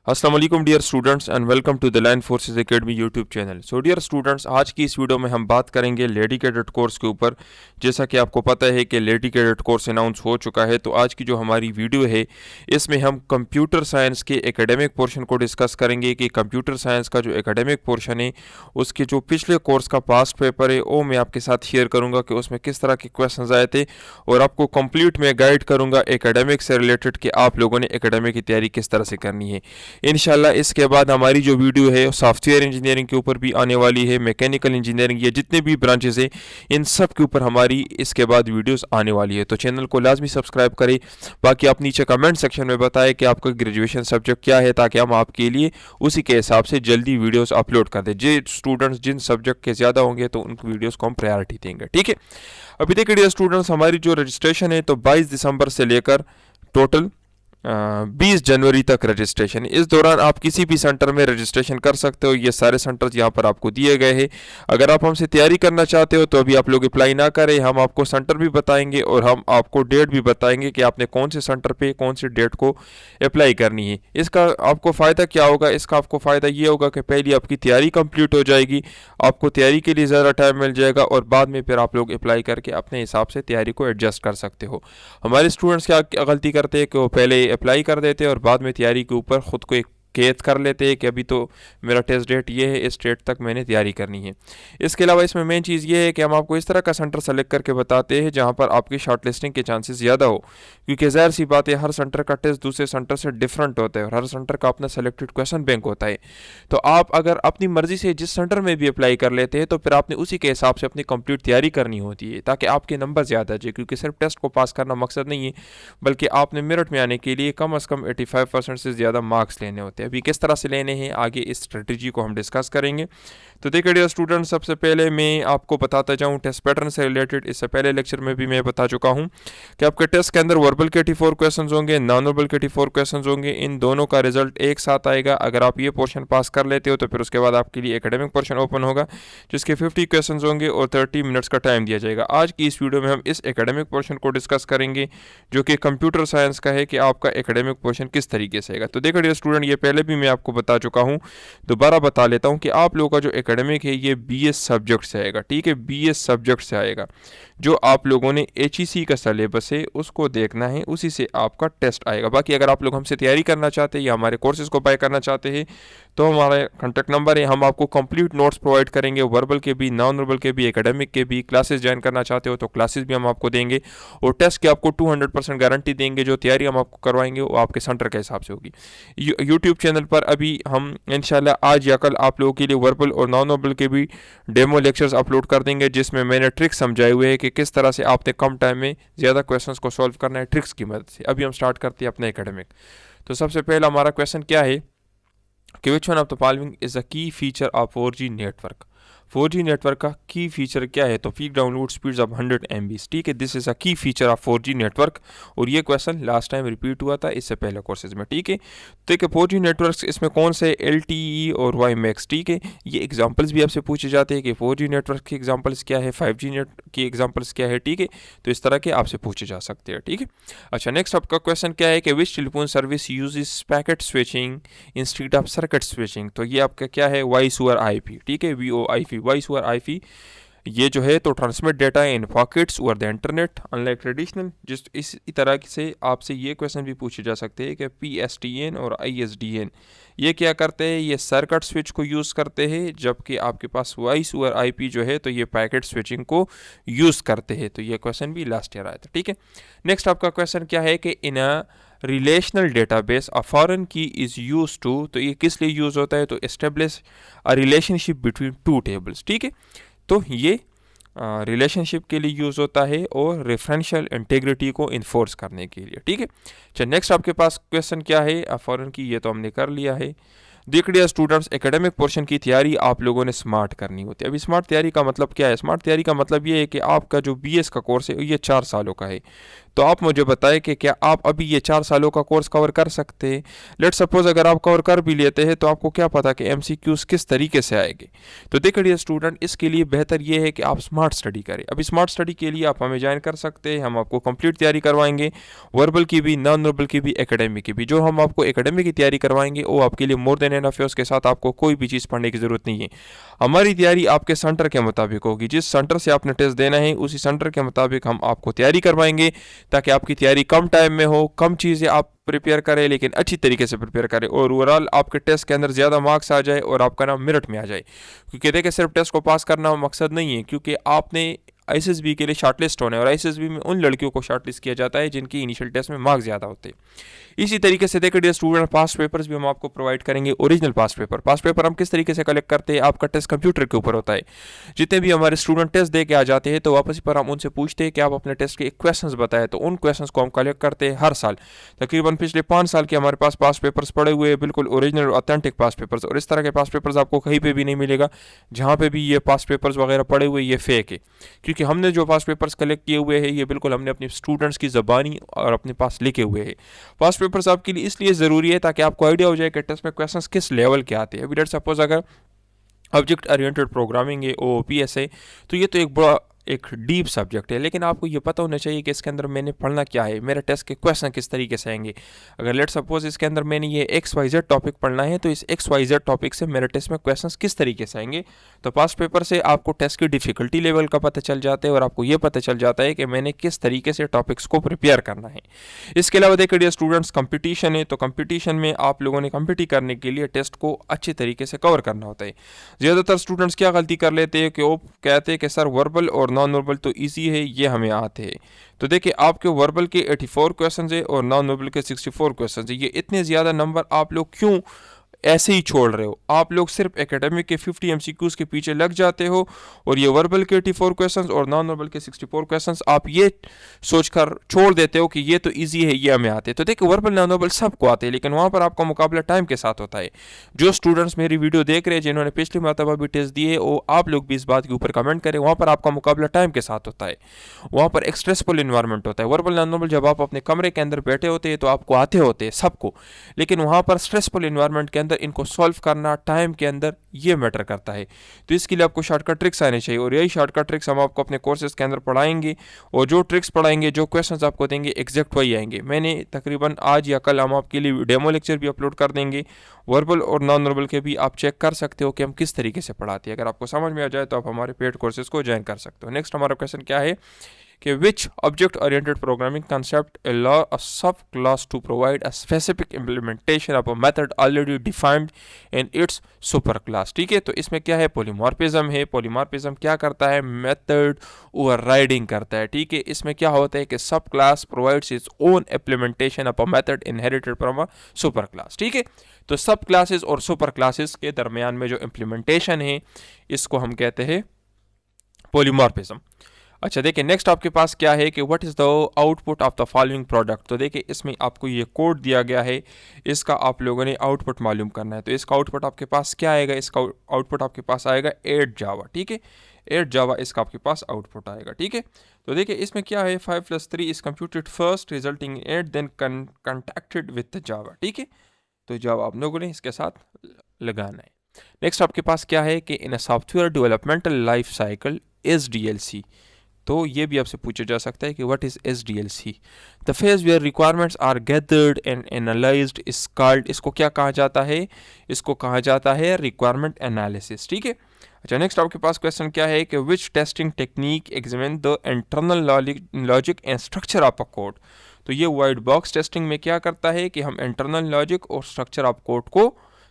अस्सलाम वालेकुम dear students and welcome to the land forces academy YouTube channel. So dear students, आज की इस वीडियो में हम बात करेंगे लेडी कैडेट कोर्स के ऊपर। जैसा कि आपको पता है कि लेडी कैडेट कोर्स अनाउंस हो चुका है, तो आज की जो हमारी वीडियो है इसमें हम कंप्यूटर साइंस के एकेडमिक पोर्शन को डिस्कस करेंगे कि कंप्यूटर साइंस का जो एकेडमिक पोर्शन है उसके जो पिछले कोर्स का पास्ट पेपर है वो मैं आपके साथ शेयर करूँगा कि उसमें किस तरह के क्वेश्चन आए थे, और आपको कंप्लीट में गाइड करूँगा एकेडमिक से रिलेटेड कि आप लोगों ने एकेडमिक की तैयारी किस तरह से करनी है। इंशाल्लाह इसके बाद हमारी जो वीडियो है सॉफ्टवेयर इंजीनियरिंग के ऊपर भी आने वाली है, मैकेनिकल इंजीनियरिंग, ये जितने भी ब्रांचेस हैं इन सब के ऊपर हमारी इसके बाद वीडियोस आने वाली है। तो चैनल को लाजमी सब्सक्राइब करें। बाकी आप नीचे कमेंट सेक्शन में बताएं कि आपका ग्रेजुएशन सब्जेक्ट क्या है, ताकि हम आपके लिए उसी के हिसाब से जल्दी वीडियोज़ अपलोड कर दें। जो स्टूडेंट्स जिन सब्जेक्ट के ज़्यादा होंगे तो उन वीडियोज़ को हम प्रायोरिटी देंगे, ठीक है। अभी देखिए स्टूडेंट्स, हमारी जो रजिस्ट्रेशन है तो 22 दिसंबर से लेकर टोटल 20 जनवरी तक रजिस्ट्रेशन। इस दौरान आप किसी भी सेंटर में रजिस्ट्रेशन कर सकते हो। ये सारे सेंटर्स यहाँ पर आपको दिए गए हैं। अगर आप हमसे तैयारी करना चाहते हो तो अभी आप लोग अप्लाई ना करें, हम आपको सेंटर भी बताएंगे और हम आपको डेट भी बताएंगे कि आपने कौन से सेंटर पे कौन सी डेट को अप्लाई करनी है। इसका आपको फ़ायदा क्या होगा? इसका आपको फ़ायदा ये होगा कि पहले आपकी तैयारी कंप्लीट हो जाएगी, आपको तैयारी के लिए ज़्यादा टाइम मिल जाएगा, और बाद में फिर आप लोग अप्लाई करके अपने हिसाब से तैयारी को एडजस्ट कर सकते हो। हमारे स्टूडेंट्स क्या गलती करते हैं कि वो पहले अप्लाई कर देते हैं और बाद में तैयारी के ऊपर ख़ुद को एक कैद कर लेते हैं कि अभी तो मेरा टेस्ट डेट ये है, इस डेट तक मैंने तैयारी करनी है। इसके अलावा इसमें मेन चीज़ ये है कि हम आपको इस तरह का सेंटर सेलेक्ट करके बताते हैं जहां पर आपकी शॉर्ट लिस्टिंग के चांसेस ज़्यादा हो, क्योंकि ज़ाहिर सी बात है हर सेंटर का टेस्ट दूसरे सेंटर से डिफरेंट होता है और हर सेंटर का अपना सेलेक्टेड क्वेश्चन बैंक होता है। तो आप अगर अपनी मर्ज़ी से जिस सेंटर में भी अप्लाई कर लेते हैं तो फिर आपने उसी के हिसाब से अपनी कंप्लीट तैयारी करनी होती है, ताकि आपके नंबर ज़्यादा आ जाए। क्योंकि सिर्फ टेस्ट को पास करना मकसद नहीं है, बल्कि आपने मेरिट में आने के लिए कम अज़ कम 85% से ज़्यादा मार्क्स लेने होते हैं। अभी किस तरह से लेने हैं आगे इस स्ट्रेटजी को हम डिस्कस करेंगे। तो देखिए डियर स्टूडेंट, सबसे पहले मैं आपको बताता जाऊं टेस्ट पैटर्न से रिलेटेड। इससे पहले लेक्चर में भी मैं बता चुका हूं कि आपके टेस्ट के अंदर वर्बल के 84 क्वेश्चंस होंगे, नॉन वर्बल के 84 क्वेश्चंस होंगे। इन दोनों का रिजल्ट एक साथ आएगा। अगर आप ये पोर्शन पास कर लेते हो तो फिर उसके बाद आपके लिए एकेडमिक पोर्शन ओपन होगा जिसके 50 क्वेश्चन होंगे और 30 मिनट्स का टाइम दिया जाएगा। आज की इस वीडियो में हम इस एकेडमिक पोर्शन को डिस्कस करेंगे जो कि कंप्यूटर साइंस का है, कि आपका एकेडमिक पोर्शन किस तरीके से आएगा। तो देखिए डियर स्टूडेंट, ये पहले भी मैं आपको बता चुका हूँ, दोबारा बता लेता हूँ कि आप लोगों का जो एकेडमिक है ये बीएस सब्जेक्ट से आएगा, ठीक है। बीएस सब्जेक्ट से आएगा। जो आप लोगों ने एचईसी का सिलेबस है उसको देखना है, उसी से आपका टेस्ट आएगा। बाकी अगर आप लोग हमसे तैयारी करना चाहते हैं या हमारे कोर्सेज को बाय करना चाहते हैं तो हमारा कॉन्टैक्ट नंबर है, हम आपको कंप्लीट नोट्स प्रोवाइड करेंगे, वर्बल के भी, नॉन वर्बल के भी, एकेडमिक के भी। क्लासेस ज्वाइन करना चाहते हो तो क्लासेस भी हम आपको देंगे, और टेस्ट की आपको 200% गारंटी देंगे। जो तैयारी हम आपको करवाएंगे वो आपके सेंटर के हिसाब से होगी। यूट्यूब चैनल पर अभी हम इंशाल्लाह आज या कल आप लोगों के लिए वर्बल और नॉन वर्बल के भी डेमो लेक्चर्स अपलोड कर देंगे, जिसमें मैंने ट्रिक्स समझाए हुए हैं कि किस तरह से आपने कम टाइम में ज़्यादा क्वेश्चंस को सॉल्व करना है ट्रिक्स की मदद से। अभी हम स्टार्ट करते हैं अपने एकेडमिक। तो सबसे पहला हमारा क्वेश्चन क्या है कि which one of the following is a की feature of 4G network. 4G network का की फीचर क्या है? तो peak download speeds of 100 MB, ठीक है। दिस इज अ की फीचर ऑफ 4G नेटवर्क, और ये क्वेश्चन लास्ट टाइम रिपीट हुआ था इससे पहले कोर्सेज में, ठीक है। तो देखिए 4G नेटवर्क इसमें कौन से LTE और WiMAX, ठीक है। ये एग्जांपल्स भी आपसे पूछे जाते हैं कि 4G नेटवर्क की एग्जांपल्स क्या है, 5G नेट की एग्जांपल्स क्या है, ठीक है। तो इस तरह के आपसे पूछे जा सकते हैं, ठीक है। अच्छा, नेक्स्ट आपका क्वेश्चन क्या है कि which telephone service uses packet switching instead of circuit switching. तो ये आपका क्या है? वॉइस ओवर IP, ठीक है। VoIP, voice over IP। ये जो है तो transmit data in pockets over the internet unlike traditional. जिस इसी तरह से आपसे ये क्वेश्चन भी पूछे जा सकते हैं कि PSTN और ISDN ये क्या करते हैं? ये सर्किट स्विच को यूज़ करते हैं, जबकि आपके पास वॉइस ओवर IP जो है तो ये पैकेट स्विचिंग को यूज़ करते हैं। तो ये क्वेश्चन भी लास्ट ईयर आया था, ठीक है। नेक्स्ट आपका क्वेश्चन क्या है कि in a relational database a foreign की इज़ यूज टू। तो ये किस लिए यूज़ होता है? तो establish a relationship between two tables, ठीक है। तो ये रिलेशनशिप के लिए यूज़ होता है और रेफरेंशियल इंटीग्रिटी को इन्फोर्स करने के लिए, ठीक है। अच्छा, नेक्स्ट आपके पास क्वेश्चन क्या है? फॉरेन की ये तो हमने कर लिया है। देखिए स्टूडेंट्स, एकेडमिक पोर्शन की तैयारी आप लोगों ने स्मार्ट करनी होती है। अभी स्मार्ट तैयारी का मतलब क्या है? स्मार्ट तैयारी का मतलब ये है कि आपका जो BS का कोर्स है ये 4 सालों का है। तो आप मुझे बताएं कि क्या आप अभी ये 4 सालों का कोर्स कवर कर सकते हैं। लेट सपोज अगर आप कवर कर भी लेते हैं तो आपको क्या पता कि एमसीक्यूज किस तरीके से आएंगे। तो देखिए डियर स्टूडेंट, इसके लिए बेहतर ये है कि आप स्मार्ट स्टडी करें। अभी स्मार्ट स्टडी के लिए आप हमें ज्वाइन कर सकते हैं, हम आपको कंप्लीट तैयारी करवाएंगे, वर्बल की भी, नॉन वर्बल की भी, एकेडमिक की भी। जो हम आपको एकेडमिक की तैयारी करवाएंगे वो आपके लिए मोर देन एनफ है, उसके साथ आपको कोई भी चीज़ पढ़ने की ज़रूरत नहीं है। हमारी तैयारी आपके सेंटर के मुताबिक होगी, जिस सेंटर से आपने टेस्ट देना है उसी सेंटर के मुताबिक हम आपको तैयारी करवाएंगे, ताकि आपकी तैयारी कम टाइम में हो, कम चीज़ें आप प्रिपेयर करें लेकिन अच्छी तरीके से प्रिपेयर करें, और ओवरऑल आपके टेस्ट के अंदर ज़्यादा मार्क्स आ जाए और आपका नाम मेरिट में आ जाए। क्योंकि देखिए सिर्फ टेस्ट को पास करना मकसद नहीं है, क्योंकि आपने आईएसएसबी के लिए शॉर्टलिस्ट होना है, और आईएसएसबी में उन लड़कियों को शॉर्टलिस्ट किया जाता है जिनकी इनिशियल टेस्ट में मार्क्स ज़्यादा होते हैं। इसी तरीके से देखिए डियर स्टूडेंट, पास्ट पेपर्स भी हम आपको प्रोवाइड करेंगे, ओरिजिनल पास्ट पेपर हम किस तरीके से कलेक्ट करते हैं। आपका टेस्ट कंप्यूटर के ऊपर होता है। जितने भी हमारे स्टूडेंट टेस्ट दे के आ जाते हैं तो वापस पर हम उनसे पूछते हैं कि आप अपने टेस्ट के क्वेश्चंस बताएं, तो उन क्वेश्चंस को हम कलेक्ट करते हैं हर साल। तकरीबन पिछले 5 साल के हमारे पास पास्ट पेपर्स पड़े हुए हैं, बिल्कुल ओरिजिनल ऑथेंटिक पास्ट पेपर्स। और इस तरह के पास्ट पेपर्स आपको कहीं पे भी नहीं मिलेगा। जहाँ पे भी ये पास्ट पेपर्स वगैरह पड़े हुए ये फेक है, क्योंकि हमने जो पास्ट पेपर्स कलेक्ट किए हुए हैं ये बिल्कुल हमने अपने स्टूडेंट्स की ज़बानी और अपने पास लिखे हुए हैं। पास्ट पेपर्स आपके लिए इसलिए ज़रूरी है ताकि आपको आइडिया हो जाए कि टेस्ट में क्वेश्चंस किस लेवल के आते हैं। अभी लेट्स सपोज अगर ऑब्जेक्ट ओरिएंटेड प्रोग्रामिंग है, ओओपीएस है, तो ये तो एक डीप सब्जेक्ट है, लेकिन आपको ये पता होना चाहिए कि इसके अंदर मैंने पढ़ना क्या है, मेरे टेस्ट के क्वेश्चन किस तरीके से आएंगे। अगर लेट सपोज इसके अंदर मैंने ये XYZ टॉपिक पढ़ना है, तो इस XYZ टॉपिक से मेरे टेस्ट में क्वेश्चंस किस तरीके से आएंगे। तो पास्ट पेपर से आपको टेस्ट की डिफिकल्टी लेवल का पता चल जाता है, और आपको ये पता चल जाता है कि मैंने किस तरीके से टॉपिक्स को प्रिपेयर करना है। इसके अलावा देखिए डियर स्टूडेंट्स, कंपटीशन है, तो कंपटीशन में आप लोगों ने कंपीट करने के लिए टेस्ट को अच्छे तरीके से कवर करना होता है। ज़्यादातर स्टूडेंट्स क्या गलती कर लेते हैं कि वो कहते हैं कि सर वर्बल और नॉन वर्बल तो ईजी है, ये हमें आते हैं। तो देखिए आपके वर्बल के 84 क्वेश्चन है और नॉन वर्बल के 64 क्वेश्चन है। ये इतने ज़्यादा नंबर आप लोग क्यों ऐसे ही छोड़ रहे हो? आप लोग सिर्फ एकेडमिक के 50 एमसीक्यूज के पीछे लग जाते हो, और ये वर्बल के 84 क्वेश्चंस और नॉन वर्बल के 64 क्वेश्चंस आप ये सोचकर छोड़ देते हो कि ये तो इजी है, ये हमें आते हैं। तो देखिए वर्बल नॉन वर्बल सबको आते हैं, लेकिन वहाँ पर आपका मुकाबला टाइम के साथ होता है। जो स्टूडेंट्स मेरी वीडियो देख रहे हैं जिन्होंने पिछली मरतबा भी टेस्ट दिए, वो आप लोग भी इस बात के ऊपर कमेंट करें, वहाँ पर आपका मुकाबला टाइम के साथ होता है। वहाँ पर एक स्ट्रेसफुल इन्वायरमेंट होता है। वर्बल नॉन वर्बल जब आप अपने कमरे के अंदर बैठे होते हैं तो आपको आते होते हैं सबको, लेकिन वहाँ पर स्ट्रेसफुल इन्वायरमेंट के अंदर इनको सॉल्व करना टाइम के अंदर ये मैटर करता है। तो इसके लिए आपको शॉर्टकट ट्रिक्स आने चाहिए, और यही शॉर्टकट ट्रिक्स हम आपको अपने कोर्सेज के अंदर पढ़ाएंगे, और जो ट्रिक्स पढ़ाएंगे, जो क्वेश्चंस आपको देंगे, एग्जैक्ट वही आएंगे। मैंने तकरीबन आज या कल हम आपके लिए डेमो लेक्चर भी अपलोड कर देंगे, वर्बल और नॉन वर्बल के भी। आप चेक कर सकते हो कि हम किस तरीके से पढ़ाते हैं। अगर आपको समझ में आ जाए तो आप हमारे पेड कोर्सेज को ज्वाइन कर सकते हो। नेक्स्ट हमारा क्वेश्चन क्या है कि which object oriented programming concept allow a subclass to provide a specific implementation of a method already defined in its superclass। ठीक है, तो इसमें क्या है, पॉलीमॉर्फिज्म है। पॉलीमॉर्फिज्म क्या करता है, मेथड ओवरराइडिंग करता है। ठीक है, इसमें क्या होता है कि सब class provides its own implementation of a method inherited from a super class. ठीक है, तो सब क्लासेस और सुपर क्लासेस के दरमियान में जो इम्प्लीमेंटेशन है इसको हम कहते हैं पॉलीमॉर्फिज्म। अच्छा देखिए नेक्स्ट आपके पास क्या है कि what is the output of the following product. तो देखिए इसमें आपको ये कोड दिया गया है, इसका आप लोगों ने आउटपुट मालूम करना है। तो इसका आउटपुट आपके पास क्या आएगा, इसका आउटपुट आपके पास आएगा 8 जावा। ठीक है, 8 जावा इसका आपके पास आउटपुट आएगा। ठीक है, तो देखिए इसमें क्या है, 5 + 3 is computed first resulting in 8 then concatenated with Java. ठीक है, तो जावा आप लोगों ने इसके साथ लगाना है। नेक्स्ट आपके पास क्या है कि in a software developmental life cycle SDLC। तो ये भी आपसे पूछा जा सकता है कि what is SDLC। The phase where requirements are gathered and analysed is called, इसको क्या कहा जाता है, इसको कहा जाता है रिक्वायरमेंट एनालिसिस। ठीक है, अच्छा नेक्स्ट आपके पास क्वेश्चन क्या है कि which testing technique examine the internal logic and structure of a code. तो ये वाइट बॉक्स टेस्टिंग में क्या करता है कि हम इंटरनल लॉजिक और स्ट्रक्चर ऑफ कोड को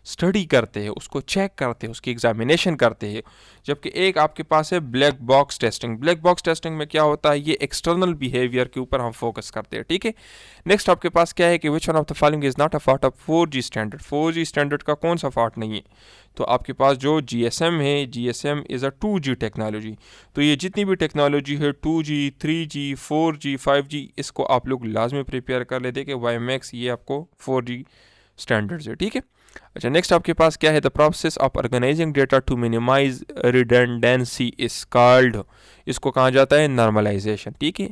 स्टडी करते हैं, उसको चेक करते हैं, उसकी एग्जामिनेशन करते हैं। जबकि एक आपके पास है black box testing. Black box testing में क्या होता है, ये एक्सटर्नल बिहेवियर के ऊपर हम फोकस करते हैं। ठीक है, नेक्स्ट आपके पास क्या है कि which one of the following is not a part of 4G standard. 4G standard का कौन सा पार्ट नहीं है। तो आपके पास जो GSM है, GSM is a 2G technology. तो ये जितनी भी टेक्नोलॉजी है 2G, 3G, 4G, 5G, इसको आप लोग लाजमी प्रिपेयर कर लेते कि YMX ये आपको 4G स्टैंडर्ड्स है, ठीक है। अच्छा, नेक्स्ट आपके पास क्या है, the process of organising data to minimise redundancy is called, इसको कहा जाता है नॉर्मलाइजेशन, ठीक है।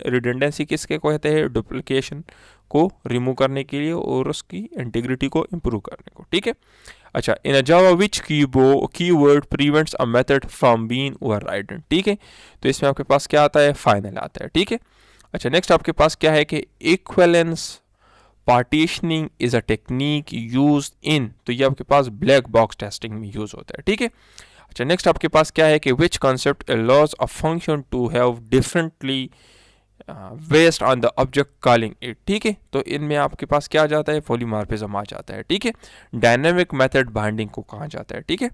रिडंडेंसी किसके कहते हैं, डुप्लीकेशन को रिमूव करने के लिए और उसकी इंटीग्रिटी को इम्प्रूव करने को, ठीक है। अच्छा, in Java which keyword prevents a method from being overridden, ठीक है। तो इसमें आपके पास क्या आता है, फाइनल आता है, ठीक है। अच्छा, नेक्स्ट आपके पास क्या है कि equivalence partitioning is a technique use in, तो ये आपके पास ब्लैक बॉक्स टेस्टिंग में यूज होता है, ठीक है। अच्छा, नेक्स्ट आपके पास क्या है कि which concept allows a function to have differently based on the object calling it, ठीक है। तो इनमें आपके पास क्या आ जाता है, पॉलीमॉर्फिज्म आ जाता है, ठीक है। डायनेमिक मेथड बाइंडिंग को कहा जाता है, ठीक है।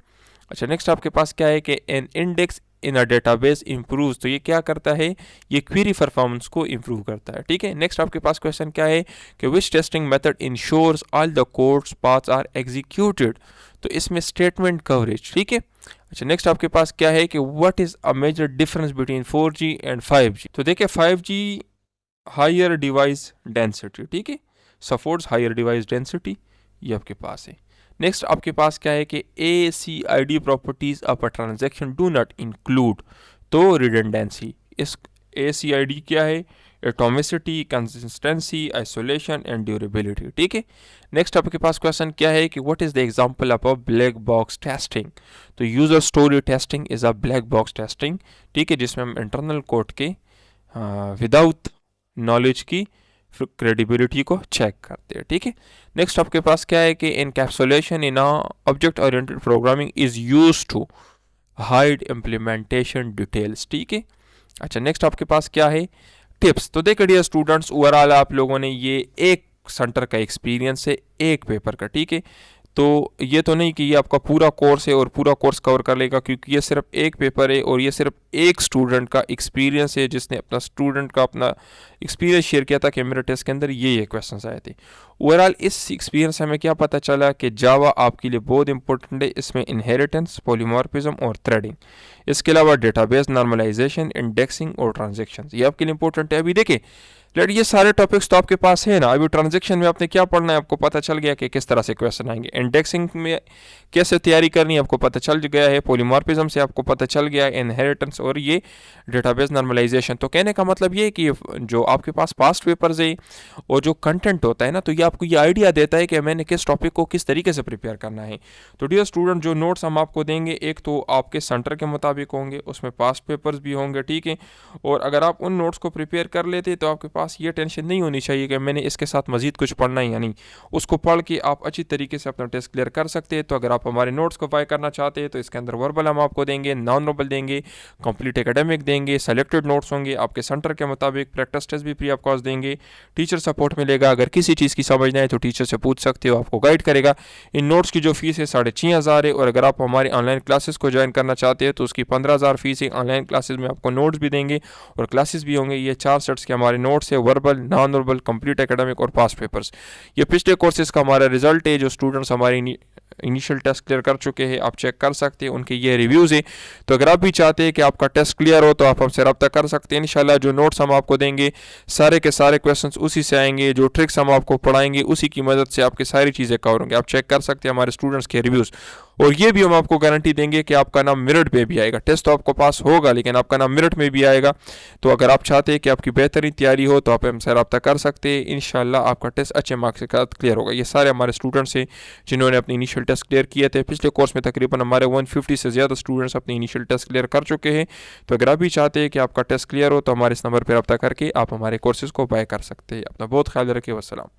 अच्छा, नेक्स्ट आपके पास क्या है कि an index in a database improves, तो ये क्या करता है, ये क्वेरी परफॉर्मेंस को इम्प्रूव करता है, ठीक है। नेक्स्ट आपके पास क्वेश्चन क्या है कि which testing method ensures all the codes paths are executed, तो इसमें स्टेटमेंट कवरेज, ठीक है। अच्छा, नेक्स्ट आपके पास क्या है कि what is a major difference between 4G and 5G, तो देखिए 5G हायर डिवाइस डेंसिटी, ठीक है, सपोर्ट्स हायर डिवाइस डेंसिटी, ये आपके पास है। नेक्स्ट आपके पास क्या है कि ACID properties of a transaction do not include, तो रिडंडेंसी, इस ACID क्या है, atomicity, consistency, isolation and durability, ठीक है। नेक्स्ट आपके पास क्वेश्चन क्या है कि what is the example of a black box testing, तो user story testing is a black box testing, ठीक है, जिसमें हम इंटरनल कोड के विदाउट नॉलेज की क्रेडिबिलिटी को चेक करते हैं, ठीक है। नेक्स्ट आपके पास क्या है कि encapsulation in object oriented programming is used to hide implementation details, ठीक है। अच्छा, नेक्स्ट आपके पास क्या है, टिप्स, तो देखिए डियर स्टूडेंट्स, ओवरऑल आप लोगों ने ये एक सेंटर का एक्सपीरियंस है, एक पेपर का, ठीक है। तो ये तो नहीं कि ये आपका पूरा कोर्स है और पूरा कोर्स कवर कर लेगा, क्योंकि ये सिर्फ एक पेपर है और ये सिर्फ एक स्टूडेंट का एक्सपीरियंस है, जिसने अपना स्टूडेंट का अपना एक्सपीरियंस शेयर किया था कि मेरे टेस्ट के अंदर ये क्वेश्चंस आए थे। ओवरऑल इस एक्सपीरियंस से हमें क्या पता चला कि जावा आपके लिए बहुत इंपॉर्टेंट है, इसमें इनहेरिटेंस, पॉलीमॉर्फिज्म और थ्रेडिंग, इसके अलावा डेटाबेस नॉर्मलाइजेशन, इंडेक्सिंग और ट्रांजेक्शन, ये आपके लिए इंपॉर्टेंट है। अभी देखिए ये सारे टॉपिक्स तो आपके पास है ना, अभी ट्रांजैक्शन में आपने क्या पढ़ना है, आपको पता चल गया कि किस तरह से क्वेश्चन आएंगे, इंडेक्सिंग में कैसे तैयारी करनी है आपको पता चल गया है, पॉलीमॉर्फिज्म से आपको पता चल गया है, इनहेरिटेंस और ये डेटाबेस नॉर्मलाइजेशन। तो कहने का मतलब ये है कि जो आपके पास पास्ट पेपर्स है और जो कंटेंट होता है ना, तो ये आपको ये आइडिया देता है कि मैंने किस टॉपिक को किस तरीके से प्रिपेयर करना है। तो डियर स्टूडेंट, जो नोट्स हम आपको देंगे, एक तो आपके सेंटर के मुताबिक होंगे, उसमें पास्ट पेपर्स भी होंगे, ठीक है। और अगर आप उन नोट्स को प्रिपेयर कर लेते तो आपके पास ये टेंशन नहीं होनी चाहिए कि मैंने इसके साथ मजीद कुछ पढ़ना ही, यानी उसको पढ़ के आप अच्छी तरीके से अपना टेस्ट क्लियर कर सकते हैं। तो अगर आप हमारे नोट्स को बाय करना चाहते हैं तो इसके अंदर वर्बल हम आपको देंगे, नॉन वर्बल देंगे, कंप्लीट एकेडमिक देंगे, सेलेक्टेड नोट्स होंगे, आपके सेंटर के मुताबिक प्रैक्टिस टेस्ट भी फ्री ऑफ कॉस्ट देंगे, टीचर सपोर्ट मिलेगा, अगर किसी चीज़ की समझना है तो टीचर से पूछ सकते हो, आपको गाइड करेगा। इन नोट्स की जो फीस है 6,500 है, और अगर आप हमारी ऑनलाइन क्लासेस को ज्वाइन करना चाहते हैं तो उसकी 15,000 फीस है। ऑनलाइन क्लासेस में आपको नोट्स भी देंगे और क्लासेस भी होंगे। ये 4 सेट्स के हमारे नोट्स है, verbal, non verbal, complete academic और पास पेपर्स। ये पिछले कोर्सेज का हमारा रिजल्ट है, जो स्टूडेंट्स हमारे इनिशियल टेस्ट क्लियर कर चुके हैं, आप चेक कर सकते हैं, उनके ये रिव्यूज़ है। तो अगर आप भी चाहते हैं कि आपका टेस्ट क्लियर हो तो आप हमसे रब्ता कर सकते हैं। इंशाल्लाह जो नोट्स हम आपको देंगे सारे के सारे क्वेश्चंस उसी से आएंगे, जो ट्रिक्स हम आपको पढ़ाएंगे उसी की मदद से आपकी सारी चीज़ें कवर होंगी। आप चेक कर सकते हैं हमारे स्टूडेंट्स के रिव्यूज़, और ये भी हम आपको गारंटी देंगे कि आपका नाम मेरिट में भी आएगा। टेस्ट तो आपको पास होगा लेकिन आपका नाम मेरिट में भी आएगा। तो अगर आप चाहते हैं कि आपकी बेहतरीन तैयारी हो तो आप हमसे रब्ता कर सकते हैं। इंशाल्लाह आपका टेस्ट अच्छे मार्क्स के साथ क्लियर होगा। ये सारे हमारे स्टूडेंट्स हैं जिन्होंने अपने इनिशियल टेस्ट क्लियर किए थे। पिछले कोर्स में तकरीबन हमारे 150 से ज़्यादा स्टूडेंट्स अपने इनिशियल टेस्ट क्लियर कर चुके हैं। तो अगर आप भी चाहते हैं कि आपका टेस्ट क्लियर हो तो हमारे इस नंबर पर रब्ता करके आप हमारे कोर्सेज़ को बाय कर सकते हैं। अपना बहुत ख्याल रखिए। वस्सलाम।